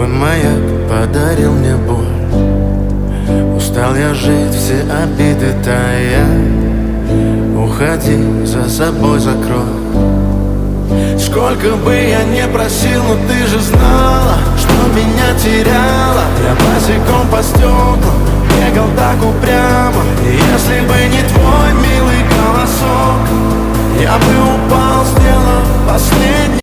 маяк подарил мне боль. Устал я жить, все обиды тая. Уходи, за собой закрой. Сколько бы я не просил, но ты же знала, что меня теряла. Я босиком по стеклам бегал так упрямо. И если бы не твой милый голосок, я бы упал с